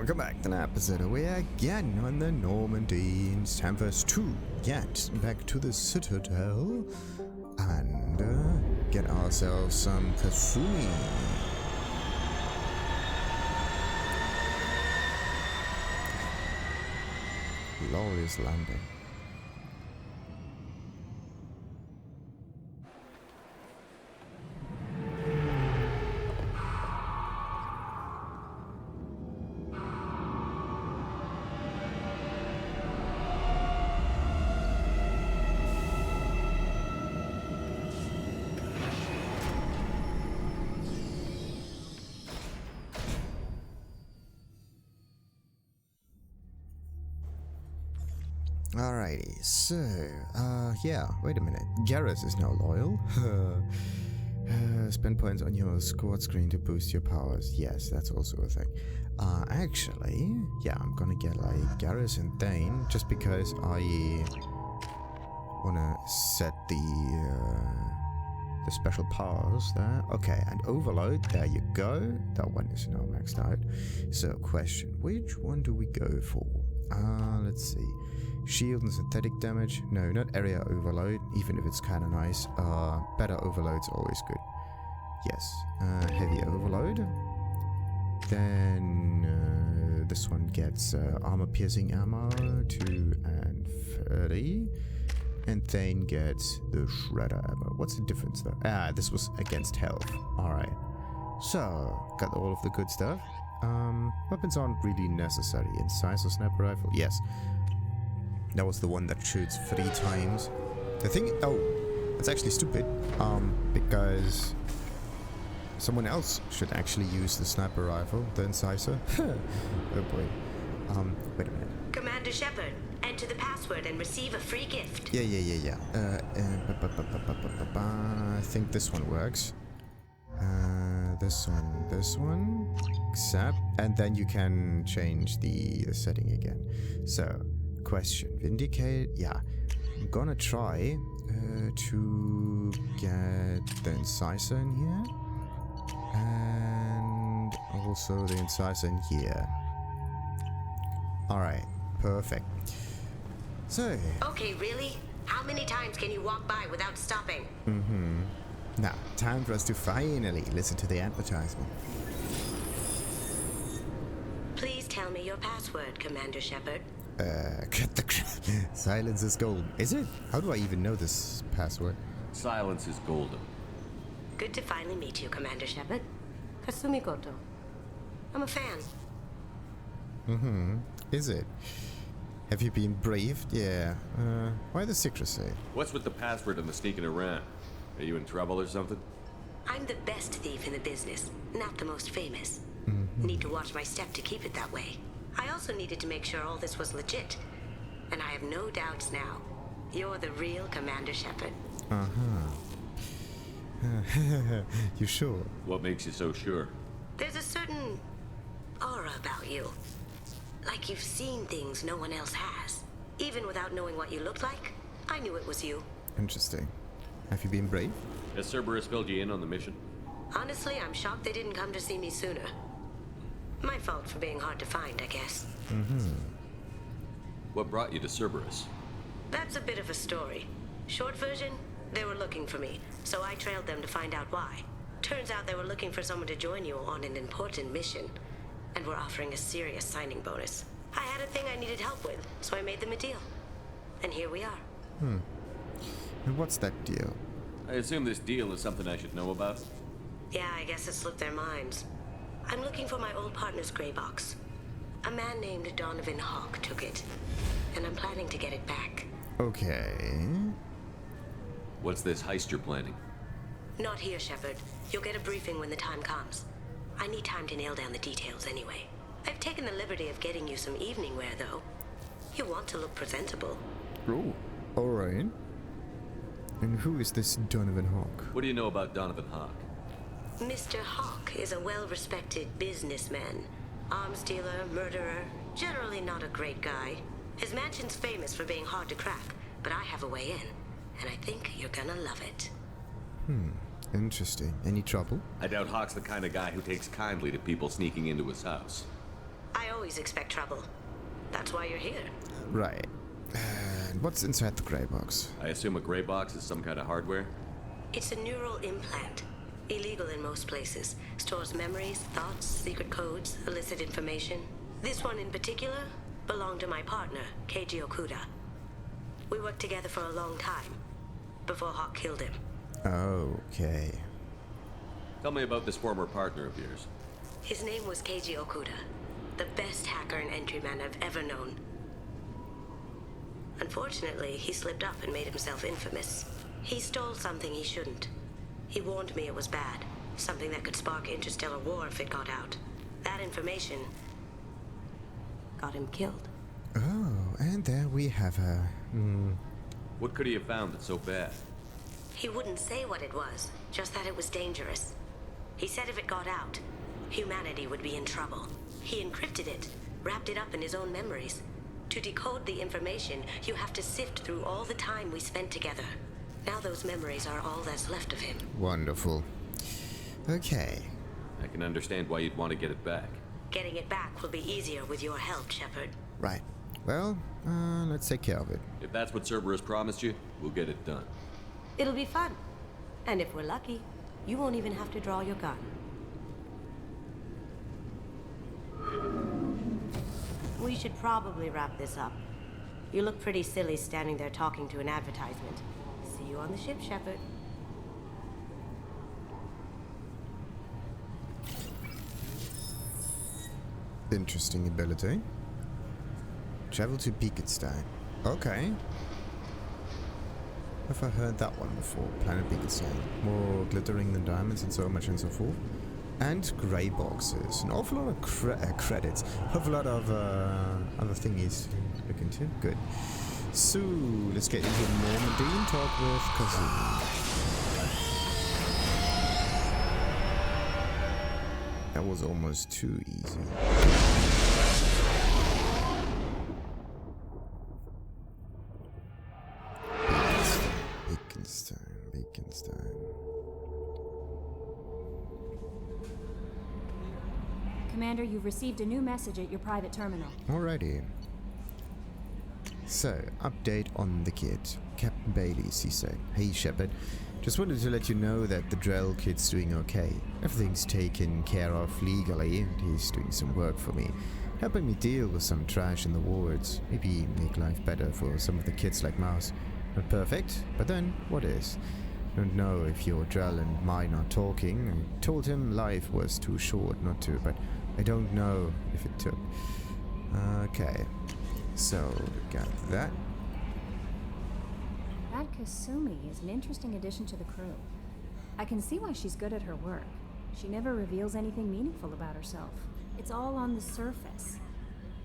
Welcome back to an episode. We're again on the Normandy in time verse 2. Yet back to the Citadel and get ourselves some Kasumi. Glorious landing. Alrighty, so, yeah, wait a minute. Garrus is now loyal. Spend points on your squad screen to boost your powers. Yes, that's also a thing. Actually, yeah, I'm gonna get like Garrus and Thane just because I wanna set the special powers there. Okay, and Overload, there you go. That one is now maxed out. So, question, which one do we go for? Let's see. Shield and synthetic damage. No, not area overload, even if it's kind of nice. Better overload's always good. Yes. Heavy overload. Then this one gets armor piercing ammo 2 and 30. And then gets the shredder ammo. What's the difference though? This was against health. Alright. So, got all of the good stuff. Weapons aren't really necessary. Incisor sniper rifle. Yes. That was the one that shoots 3 times. The thing, that's actually stupid. Because someone else should actually use the sniper rifle, the incisor. Oh boy. Wait a minute. Commander Shepard, enter the password and receive a free gift. Yeah. I think this one works. This one, accept, and then you can change the setting again. So, question, Vindicate, yeah. I'm gonna try to get the incisor in here, and also the incisor in here. Alright, perfect. So... Okay, really? How many times can you walk by without stopping? Now, time for us to finally listen to the advertisement. Please tell me your password, Commander Shepard. Cut the crap. Silence is golden. Is it? How do I even know this password? Silence is golden. Good to finally meet you, Commander Shepard. Kasumi Goto. I'm a fan. Is it? Have you been briefed? Yeah. Why the secrecy? What's with the password and the sneaking around? Are you in trouble or something? I'm the best thief in the business, not the most famous. Need to watch my step to keep it that way. I also needed to make sure all this was legit. And I have no doubts now. You're the real Commander Shepard. You sure? What makes you so sure? There's a certain aura about you. Like you've seen things no one else has. Even without knowing what you looked like, I knew it was you. Interesting. Have you been brave? Has Cerberus filled you in on the mission? Honestly, I'm shocked they didn't come to see me sooner. My fault for being hard to find, I guess. What brought you to Cerberus? That's a bit of a story. Short version, they were looking for me, so I trailed them to find out why. Turns out they were looking for someone to join you on an important mission, and were offering a serious signing bonus. I had a thing I needed help with, so I made them a deal. And here we are. And what's that deal? I assume this deal is something I should know about? Yeah, I guess it slipped their minds. I'm looking for my old partner's gray box. A man named Donovan Hawk took it, and I'm planning to get it back. Okay. What's this heist you're planning? Not here, Shepard. You'll get a briefing when the time comes. I need time to nail down the details anyway. I've taken the liberty of getting you some evening wear, though. You want to look presentable. Oh, alright. And who is this Donovan Hawk? What do you know about Donovan Hawk? Mr. Hawk is a well-respected businessman. Arms dealer, murderer, generally not a great guy. His mansion's famous for being hard to crack, but I have a way in, and I think you're gonna love it. Interesting. Any trouble? I doubt Hawk's the kind of guy who takes kindly to people sneaking into his house. I always always expect trouble. That's why you're here. Right. And what's inside the gray box? I assume a gray box is some kind of hardware? It's a neural implant. Illegal in most places. Stores memories, thoughts, secret codes, illicit information. This one in particular belonged to my partner, Keiji Okuda. We worked together for a long time, before Hawk killed him. Okay. Tell me about this former partner of yours. His name was Keiji Okuda, the best hacker and entryman I've ever known. Unfortunately, he slipped up and made himself infamous. He stole something he shouldn't. He warned me it was bad, something that could spark interstellar war if it got out. That information got him killed. Oh, and there we have her. What could he have found that's so bad? He wouldn't say what it was, just that it was dangerous. He said if it got out, humanity would be in trouble. He encrypted it, wrapped it up in his own memories. To decode the information, you have to sift through all the time we spent together. Now those memories are all that's left of him. Wonderful. Okay. I can understand why you'd want to get it back. Getting it back will be easier with your help, Shepard. Right. Well, let's take care of it. If that's what Cerberus promised you, we'll get it done. It'll be fun. And if we're lucky, you won't even have to draw your gun. We should probably wrap this up. You look pretty silly standing there talking to an advertisement. See you on the ship, Shepard. Interesting ability. Travel to Bekenstein. Okay. Have I heard that one before? Planet Bekenstein. More glittering than diamonds and so much and so forth. And gray boxes. An awful lot of credits. A whole lot of other thingies to look into. Good. So, let's get into Normandy and talk with Kasumi. That was almost too easy. Bekenstein. Commander, you've received a new message at your private terminal. Alrighty. So, update on the kid. Captain Bailey's, he said. Hey, Shepard. Just wanted to let you know that the Drell kid's doing okay. Everything's taken care of legally, and he's doing some work for me. Helping me deal with some trash in the wards. Maybe make life better for some of the kids like Mouse. Not perfect, but then, what is? Don't know if your Drell and mine are talking. I told him life was too short not to, but I don't know if it took. Okay. So, got that. That Kasumi is an interesting addition to the crew. I can see why she's good at her work. She never reveals anything meaningful about herself. It's all on the surface.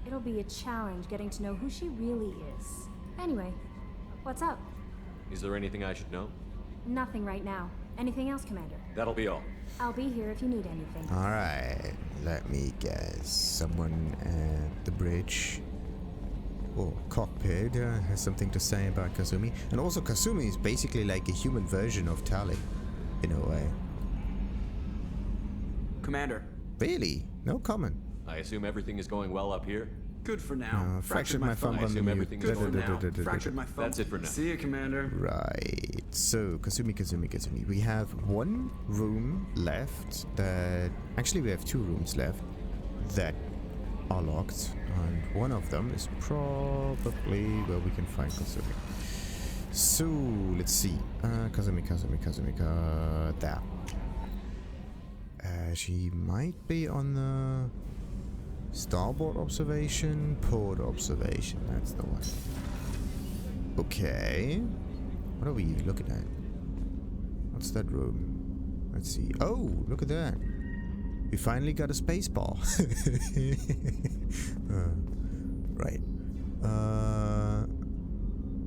It'll be a challenge getting to know who she really is. Anyway, what's up? Is there anything I should know? Nothing right now. Anything else, Commander? That'll be all. I'll be here if you need anything. Alright, let me guess. Someone at the bridge or cockpit has something to say about Kasumi. And also Kasumi is basically like a human version of Tali, in a way. Commander. Really? No comment. I assume everything is going well up here? Good for now. Fractured my thumb I on the assume mute. everything is Good for going now. well. Fractured my thumb. That's it for now. See you, Commander. Right. So, Kasumi. We have one room left that... Actually, we have two rooms left that are locked. And one of them is probably where we can find Kasumi. So, let's see. Kasumi. There. She might be on the starboard observation, port observation. That's the one. Okay. What are we looking at? What's that room? Let's see. Oh, look at that. We finally got a space bar. Right.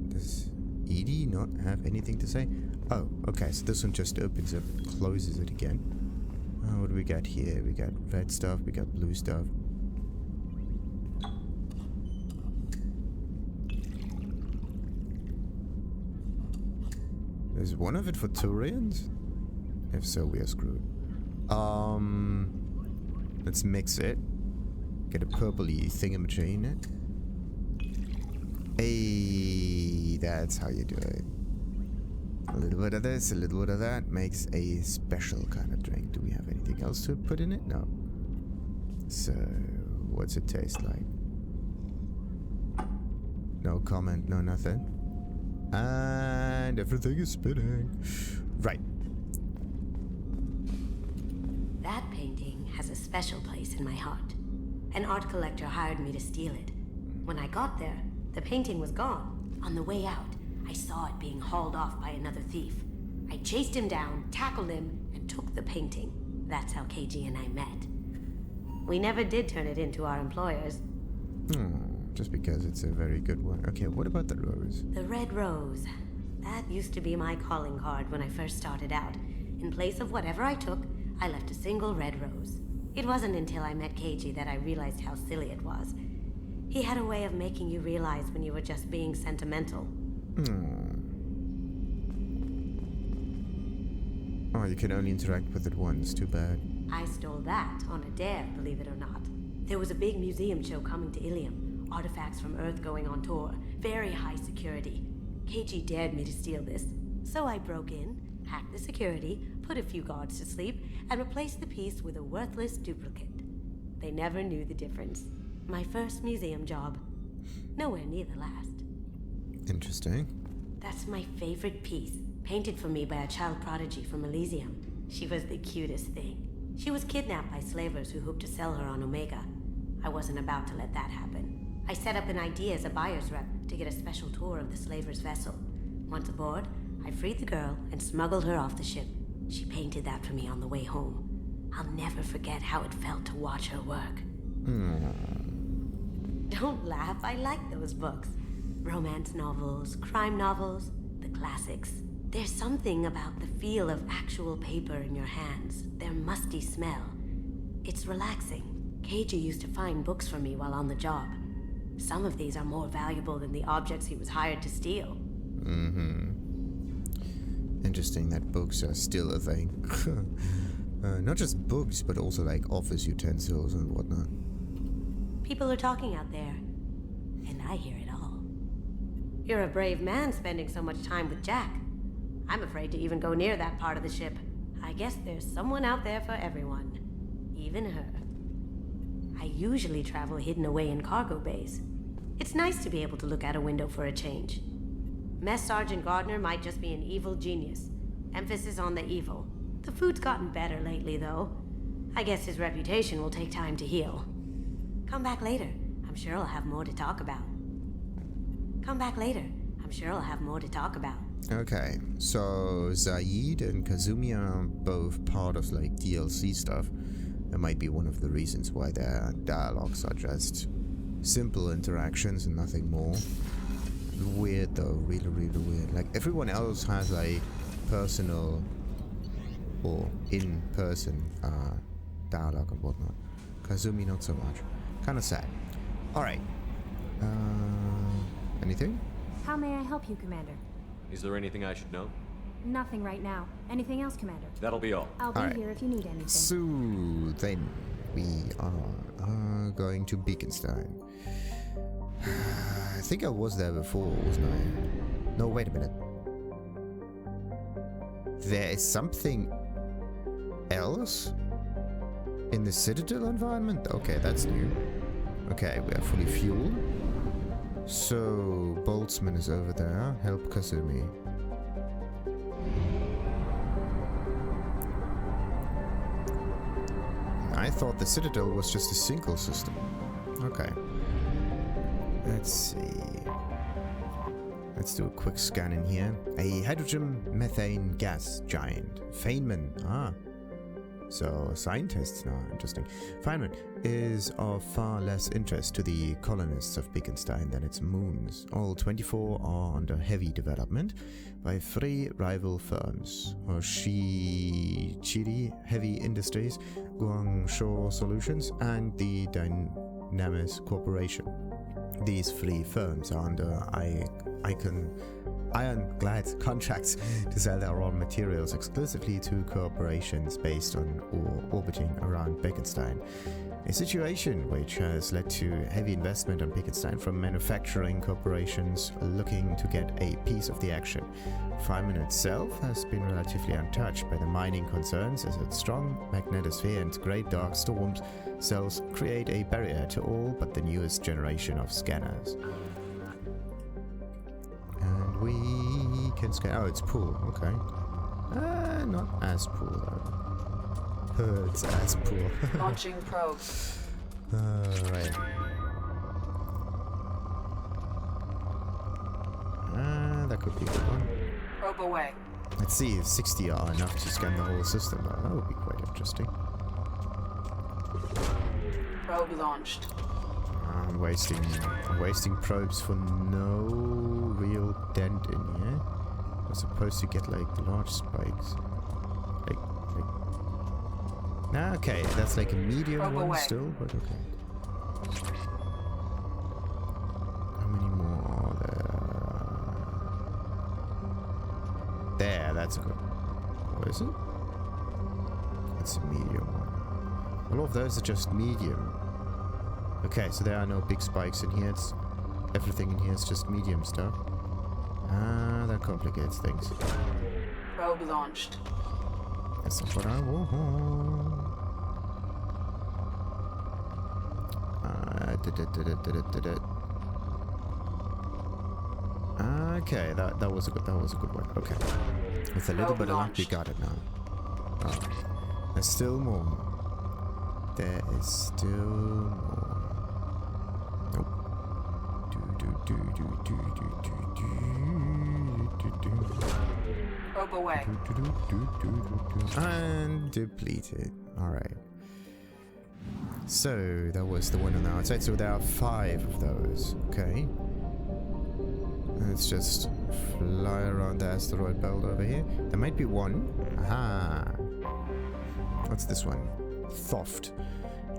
Does Edie not have anything to say? Oh, okay. So this one just opens up, closes it again. What do we got here? We got red stuff, we got blue stuff. Is one of it for Turians? If so, we are screwed. Let's mix it. Get a purpley thingamajig in it. Hey, that's how you do it. A little bit of this, a little bit of that makes a special kind of drink. Do we have anything else to put in it? No. So, what's it taste like? No comment, no nothing. And everything is spinning. Right. That painting has a special place in my heart. An art collector hired me to steal it. When I got there, the painting was gone. On the way out, I saw it being hauled off by another thief. I chased him down, tackled him, and took the painting. That's how KG and I met. We never did turn it into our employers. Just because it's a very good one. Okay, what about the rose? The red rose. That used to be my calling card when I first started out. In place of whatever I took, I left a single red rose. It wasn't until I met KG that I realized how silly it was. He had a way of making you realize when you were just being sentimental. Oh, you can only interact with it once. Too bad. I stole that on a dare, believe it or not. There was a big museum show coming to Ilium. Artifacts from Earth going on tour. Very high security. KG dared me to steal this. So I broke in, hacked the security, put a few guards to sleep, and replaced the piece with a worthless duplicate. They never knew the difference. My first museum job. Nowhere near the last. Interesting. That's my favorite piece. Painted for me by a child prodigy from Elysium. She was the cutest thing. She was kidnapped by slavers who hoped to sell her on Omega. I wasn't about to let that happen. I set up an idea as a buyer's rep to get a special tour of the slaver's vessel. Once aboard, I freed the girl and smuggled her off the ship. She painted that for me on the way home. I'll never forget how it felt to watch her work. Don't laugh, I like those books. Romance novels, crime novels, the classics. There's something about the feel of actual paper in your hands, their musty smell. It's relaxing. KG used to find books for me while on the job. Some of these are more valuable than the objects he was hired to steal. Interesting that books are still a thing. Not just books, but also like office utensils and whatnot. People are talking out there, and I hear it all. You're a brave man spending so much time with Jack. I'm afraid to even go near that part of the ship. I guess there's someone out there for everyone. Even her. I usually travel hidden away in cargo bays. It's nice to be able to look out a window for a change. Mess Sergeant Gardner might just be an evil genius. Emphasis on the evil. The food's gotten better lately, though. I guess his reputation will take time to heal. Come back later. I'm sure I'll have more to talk about. Come back later. I'm sure I'll have more to talk about. Okay, so Zaid and Kasumi are both part of like DLC stuff. That might be one of the reasons why their dialogues are just simple interactions and nothing more. Weird though, really, really weird. Like everyone else has a personal or in-person dialogue and whatnot. Kasumi not so much. Kind of sad. Alright. Anything? How may I help you, Commander? Is there anything I should know? Nothing right now. Anything else, Commander? That'll be all. I'll be here if you need anything. So then we are going to Bekenstein. I think I was there before, wasn't I? No, wait a minute. There is something else in the Citadel environment? Okay, that's new. Okay, we are fully fueled. So Boltzmann is over there. Help Kasumi. I thought the Citadel was just a single system. Okay. Let's see. Let's do a quick scan in here. A hydrogen methane gas giant. Feynman. So scientists now. Interesting. Feynman is of far less interest to the colonists of Bekenstein than its moons. All 24 are under heavy development by 3 rival firms: Chiri Heavy Industries, Guangzhou Solutions, and the Dynamis Corporation. These 3 firms are under ironclad contracts to sell their raw materials exclusively to corporations based on or orbiting around Bekenstein. A situation which has led to heavy investment on Bekenstein from manufacturing corporations looking to get a piece of the action. Feynman itself has been relatively untouched by the mining concerns, as its strong magnetosphere and great dark storms cells create a barrier to all but the newest generation of scanners. And we can scan. Oh, it's pool. Okay. Not as pool though. It's as pool. Launching probe. Right. That could be a good one. Probe away. Let's see if 60 are enough to scan the whole system. That would be quite interesting. Probe launched. I'm wasting probes for no real dent in here. I'm supposed to get like large spikes. Nah, okay, that's like a medium Probe one away. still, but okay. How many more are there? There, that's a good. What is it? It's a medium one. All of those are just medium. Okay, so there are no big spikes in here. It's everything in here is just medium stuff. That complicates things. Probe launched. That's not what I want. Okay, that was a good one. Okay, with a little bit of luck, we got it now. Oh, there's still more. There is still more. Nope. Probe away. And depleted. Alright. So, that was the one on the outside. So there are 5 of those. Okay. Let's just fly around the asteroid belt over here. There might be one. Aha. What's this one? Thoft.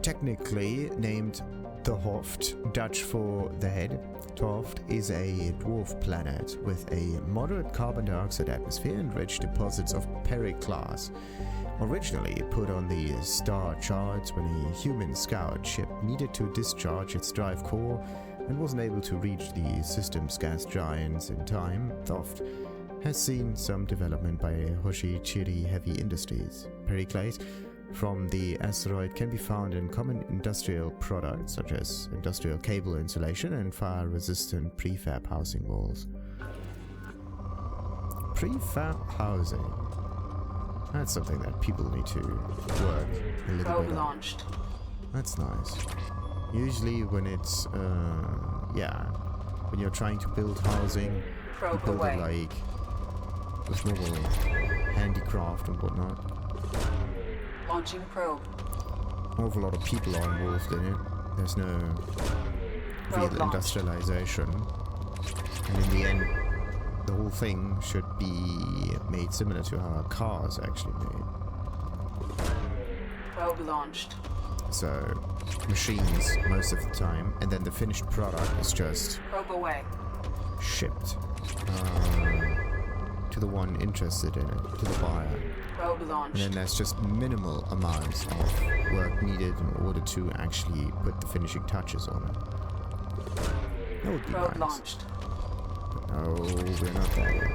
Technically named the Hoft, Dutch for the head. Toft is a dwarf planet with a moderate carbon dioxide atmosphere and rich deposits of periclase. Originally put on the star charts when a human scout ship needed to discharge its drive core and wasn't able to reach the system's gas giants in time, Thoft has seen some development by Hoshi-Chiri Heavy Industries. Periclase from the asteroid can be found in common industrial products such as industrial cable insulation and fire-resistant prefab housing walls. Prefab housing. That's something that people need to work a little Probe bit on. launched. That's nice. Usually when it's, when you're trying to build housing, you Probe build away. it like with normal handicraft and whatnot. Launching probe. Awful lot of people are involved in it. There's no real Probe launched. industrialization. And in the end, the whole thing should be made similar to how a car is actually made. Probe launched. So, machines most of the time, and then the finished product is just Probe away. shipped to the one interested in it, to the buyer. Probe And launched. then there's just minimal amounts of work needed in order to actually put the finishing touches on it. That would be Probe nice. launched. But no, we're not there yet.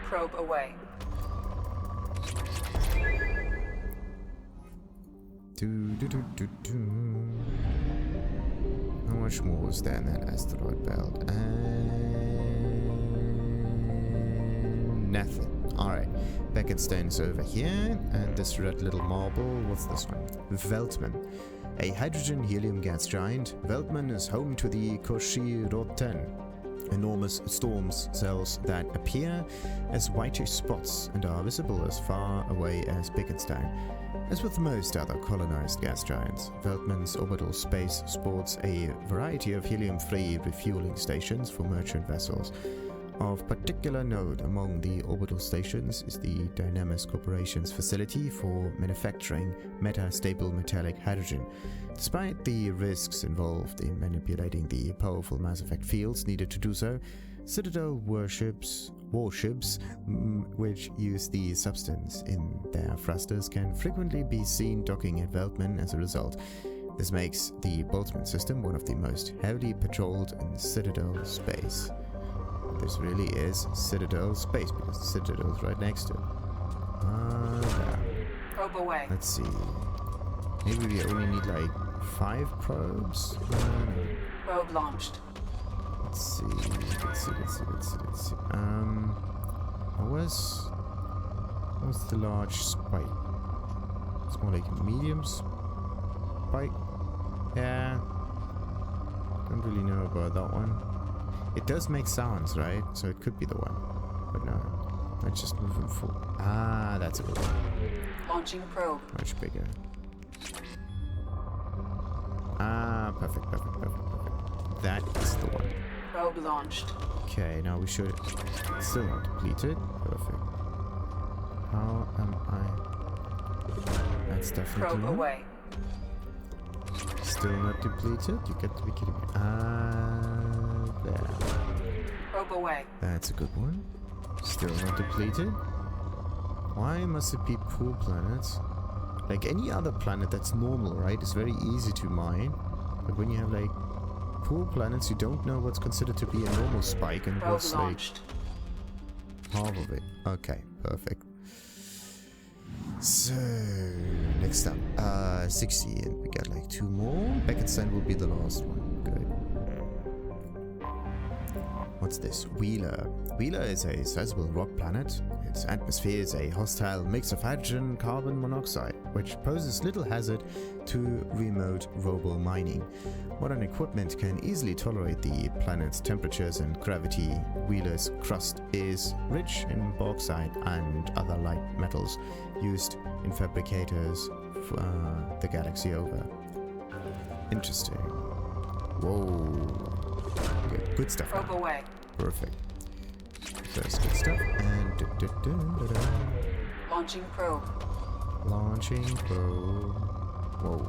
Probe away. How much more was there in that asteroid belt? Nothing. Alright. Bekenstein's over here, and this red little marble, what's this one? Weltmann. A hydrogen-helium gas giant, Weltmann is home to the Koshi-Roten, enormous storms cells that appear as whitish spots and are visible as far away as Bekenstein. As with most other colonized gas giants, Weltmann's orbital space sports a variety of helium-free refueling stations for merchant vessels. Of particular note among the orbital stations is the Dynamis Corporation's facility for manufacturing metastable metallic hydrogen. Despite the risks involved in manipulating the powerful mass effect fields needed to do so, Citadel warships, which use the substance in their thrusters, can frequently be seen docking at Boltzmann as a result. This makes the Boltzmann system one of the most heavily patrolled in Citadel space. This really is Citadel space because the Citadel is right next to it. Yeah. Probe away. Let's see. Maybe we only need like 5 probes? Probe launched. Let's see. What was the large spike? It's more like a medium spike. Yeah. Don't really know about that one. It does make sounds, right? So it could be the one. But no. Let's just move him forward. Ah, that's a good one. Launching probe. Much bigger. Ah, perfect. That is the one. Probe launched. Okay, now we should still not depleted. Perfect. How am I? That's definitely Probe away. still not depleted. You got to be kidding me. There. Probe away. That's a good one. Still not depleted. Why must it be poor planets? Like any other planet that's normal, right? It's very easy to mine. But when you have like poor planets, you don't know what's considered to be a normal spike and Probe what's like launched. half of it. Okay, perfect. So next up, 60, and we got like 2 more. Bekenstein will be the last one. Good. What's this? Wheeler. Wheeler is a sizable rock planet. Its atmosphere is a hostile mix of hydrogen and carbon monoxide, which poses little hazard to remote robo mining. Modern equipment can easily tolerate the planet's temperatures and gravity. Wheeler's crust is rich in bauxite and other light metals used in fabricators the galaxy over. Interesting. Whoa. Good stuff. Probe away. Perfect. That's good stuff. And Launching probe. launching probe. Whoa.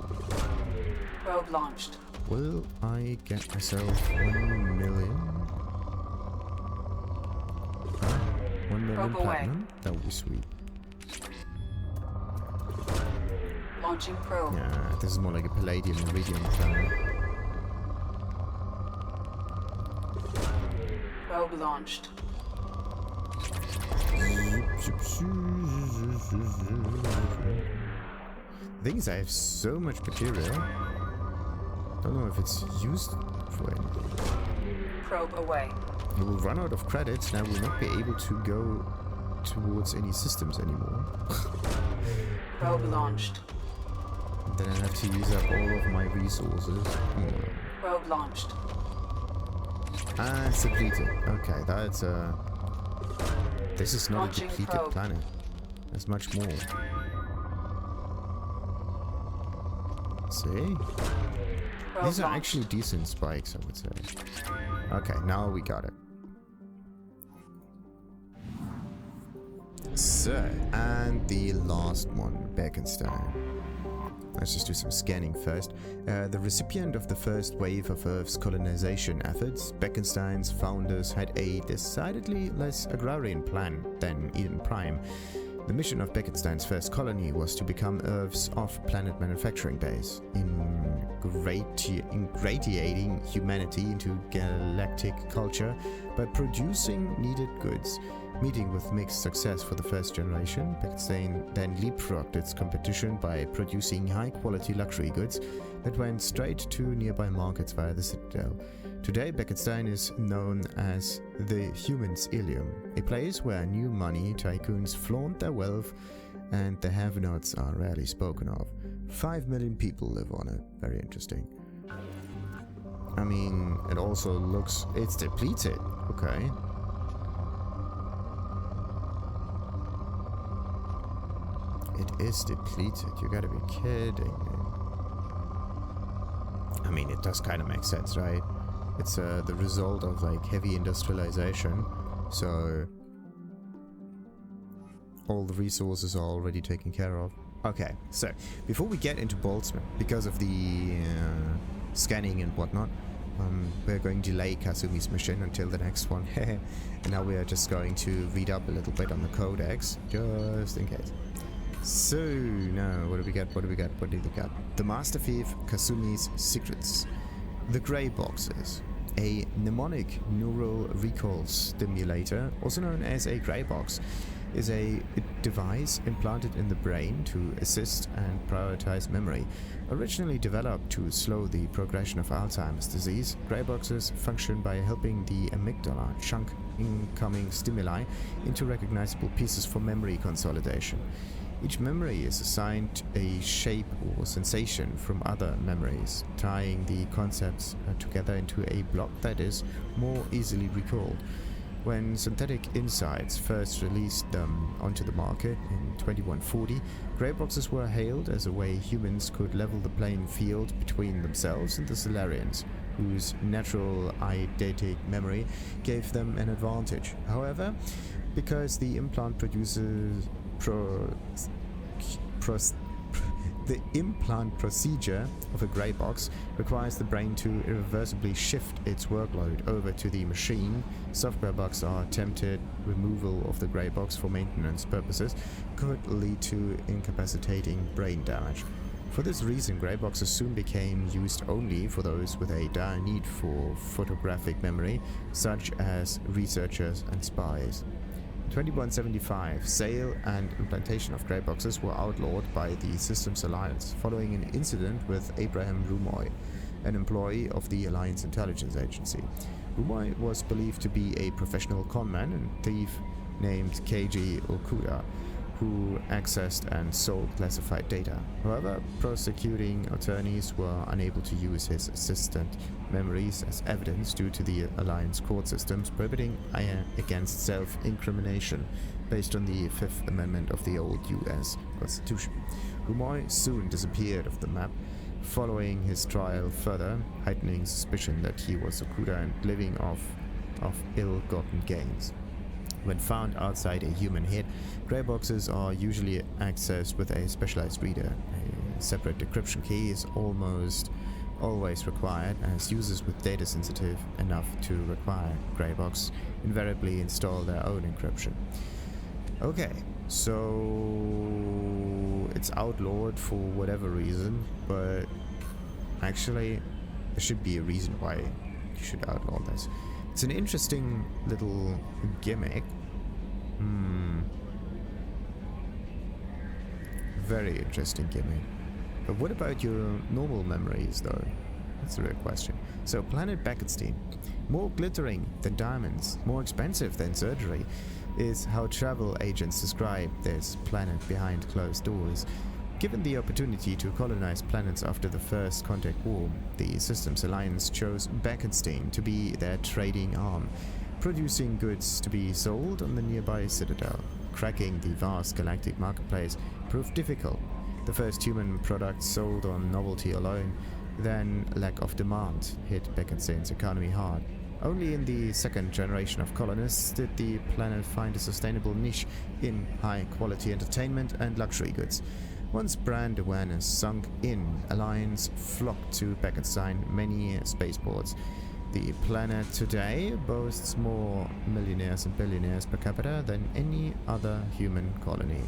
Probe launched. Will I get myself 1 million? 1 million Probe away. platinum? That would be sweet. Launching probe. Yeah, this is more like a palladium iridium planet. Probe launched. The thing is, I have so much material. Don't know if it's used for anything. Probe away. We will run out of credits and I will not be able to go towards any systems anymore. Probe launched. Then I have to use up all of my resources. Probe launched. Ah, it's depleted. Okay, that's this is not Launching a depleted probe. planet. There's much more. See? Probe These are launched. actually decent spikes, I would say. Okay, now we got it. So, and the last one, Bekenstein. Let's just do some scanning first. The recipient of the first wave of Earth's colonization efforts, Bekenstein's founders had a decidedly less agrarian plan than Eden Prime. The mission of Bekenstein's first colony was to become Earth's off-planet manufacturing base, ingratiating humanity into galactic culture by producing needed goods. Meeting with mixed success for the first generation, Bekenstein then leapfrogged its competition by producing high-quality luxury goods that went straight to nearby markets via the Citadel. Today, Bekenstein is known as the Human's Ilium, a place where new money tycoons flaunt their wealth and the have-nots are rarely spoken of. 5 million people live on it. Very interesting. I mean, it also looks... it's depleted. Okay. It is depleted. You gotta be kidding me. I mean, it does kind of make sense, right? It's the result of like heavy industrialization, so all the resources are already taken care of. Okay, so before we get into Boltzmann, because of the scanning and whatnot, We're going to delay Kasumi's mission until the next one. And now we are just going to read up a little bit on the Codex, just in case. So, now, what do we got? What do we got? What do we got? The Master Thief Kasumi's Secrets. The Grayboxes. A mnemonic neural recall stimulator, also known as a Graybox, is a device implanted in the brain to assist and prioritize memory. Originally developed to slow the progression of Alzheimer's disease, Grayboxes function by helping the amygdala chunk incoming stimuli into recognizable pieces for memory consolidation. Each memory is assigned a shape or sensation from other memories, tying the concepts together into a block that is more easily recalled. When Synthetic Insights first released them onto the market in 2140, Grayboxes were hailed as a way humans could level the playing field between themselves and the Solarians, whose natural eidetic memory gave them an advantage. However, because the implant produces the implant procedure of a Graybox requires the brain to irreversibly shift its workload over to the machine. Software bugs or attempted removal of the Graybox for maintenance purposes could lead to incapacitating brain damage. For this reason, Grayboxes soon became used only for those with a dire need for photographic memory, such as researchers and spies. 2175, sale and implantation of Grayboxes were outlawed by the Systems Alliance following an incident with Abraham Rumoy, an employee of the Alliance Intelligence Agency. Rumoy was believed to be a professional conman and thief named Keiji Okuda, who accessed and sold classified data. However, prosecuting attorneys were unable to use his assistant memories as evidence due to the Alliance court systems prohibiting against self-incrimination based on the Fifth Amendment of the old US Constitution. Rumoy soon disappeared off the map, following his trial further, heightening suspicion that he was Okuda and living off of ill-gotten gains. When found outside a human head, Grayboxes are usually accessed with a specialized reader. A separate decryption key is almost always required, as users with data sensitive enough to require Graybox invariably install their own encryption. Okay, so it's outlawed for whatever reason, but actually there should be a reason why you should outlaw this. It's an interesting little gimmick. Very interesting gimmick. But what about your normal memories, though? That's the real question. So, Planet Bekenstein. More glittering than diamonds, more expensive than surgery, is how travel agents describe this planet behind closed doors. Given the opportunity to colonize planets after the First Contact War, the Systems Alliance chose Bekenstein to be their trading arm, producing goods to be sold on the nearby Citadel. Cracking the vast galactic marketplace proved difficult. The first human products sold on novelty alone, then lack of demand hit Bekenstein's economy hard. Only in the second generation of colonists did the planet find a sustainable niche in high-quality entertainment and luxury goods. Once brand awareness sunk in, Alliance flocked to Bekenstein many spaceports. The planet today boasts more millionaires and billionaires per capita than any other human colony.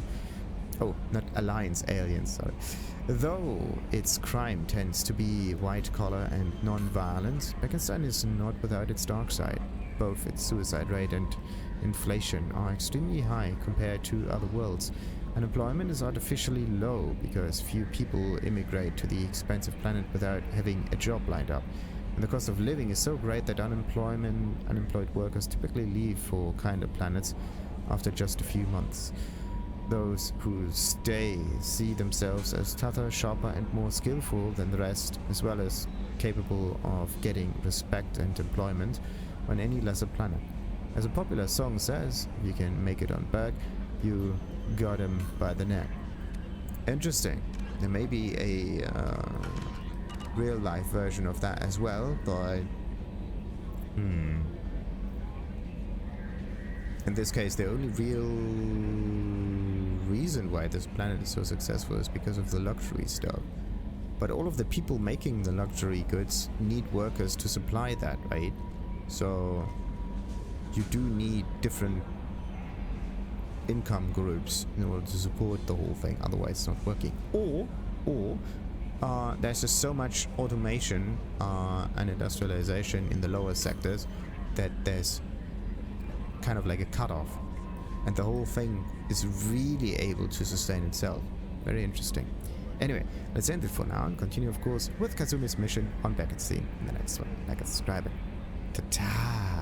Oh, not Alliance aliens, sorry. Though its crime tends to be white-collar and non-violent, Bekenstein is not without its dark side. Both its suicide rate and inflation are extremely high compared to other worlds. Unemployment is artificially low because few people immigrate to the expensive planet without having a job lined up. And the cost of living is so great that unemployed workers typically leave for kinder planets after just a few months. Those who stay see themselves as tougher, sharper and more skillful than the rest, as well as capable of getting respect and employment on any lesser planet. As a popular song says, if you can make it on Berg, you got him by the neck. Interesting. There may be a real life version of that as well, but in this case the only real reason why this planet is so successful is because of the luxury stuff. But all of the people making the luxury goods need workers to supply that, right? So you do need different income groups in order to support the whole thing, otherwise it's not working. Or there's just so much automation and industrialization in the lower sectors that there's kind of like a cutoff, and the whole thing is really able to sustain itself. Very interesting. Anyway, let's end it for now and continue, of course, with Kasumi's mission on Bekenstein in the next one. Like and subscribe. Ta-ta!